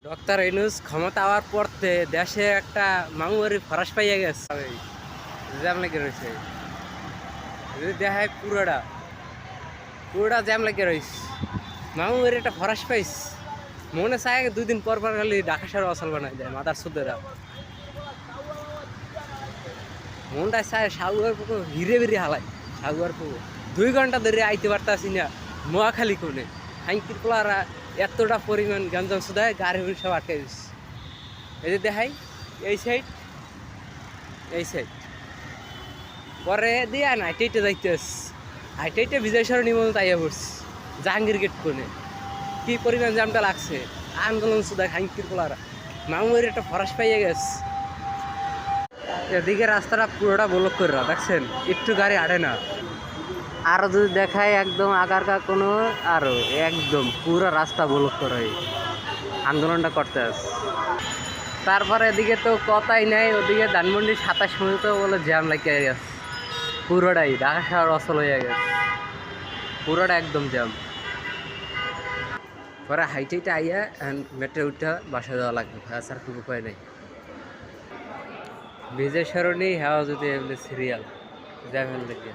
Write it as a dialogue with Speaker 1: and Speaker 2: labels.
Speaker 1: Doctor Yunus ক্ষমতা হওয়ার পরতে দেশে একটা মামুয়ারি ফরাস পাইয়া গেছে জ্যাম লেগে রয়েছে। যদি দেখায় পুরোটা জ্যাম লেগে রয়েছে। মামুয়ারি একটা ফরাস পাইস মনে চায় 2 দিন পর পর খালি ঢাকা শহর অচল বানাই দেয় মাদার সুদেরা। মনটা চায় সাগুয়ার পুকুর হিরে বেরিয়ে হালাই। সাগুয়ার পুকুর 2 ঘন্টা ধরে আইতে পারতাছি না নোয়াখালী কোনে হাইকির পোলারা এতটা পরিমাণ গঞ্জাম সুদায় গাড়ি সব আটকে দিচ্ছে। এই যে দেখাই এই সাইড পরে দিয়া না হাইটেইটে যাইতে হাইটেইটে বিজয় সরণি মতো তাইয়া পড়ছি জাহাঙ্গীর গেট কোনে কি পরিমাণ জামটা লাগছে। আন্দোলন সুদায় হাইকির পোলারা মামুয়ের একটা ফরাস পাইয়া গেছে। এদিকে রাস্তাটা পুরোটা ব্লক করে দেখছেন, একটু গাড়ি আড়ে না। আরো যদি দেখায় একদম আগারকার কোনো আরো একদম পুরো রাস্তা ব্লক করে আন্দোলনটা করতে আসে। তারপরে এদিকে তো কথাই নাই, ওদিকে ধানমন্ডি 27 মিনিট বলে জ্যাম লাগিয়ে গেছে পুরোটাই। ঢাকা শহর অচল হয়ে গেছে পুরোটা একদম জ্যাম। পরে হাইটেইটা আইয়া মেট্রো উঠা বাসা যাওয়া লাগবে, আর খুব উপায় নেই। বিজয় সরণি হ্যাঁ যদি এমনি সিরিয়াল জ্যাম দেখে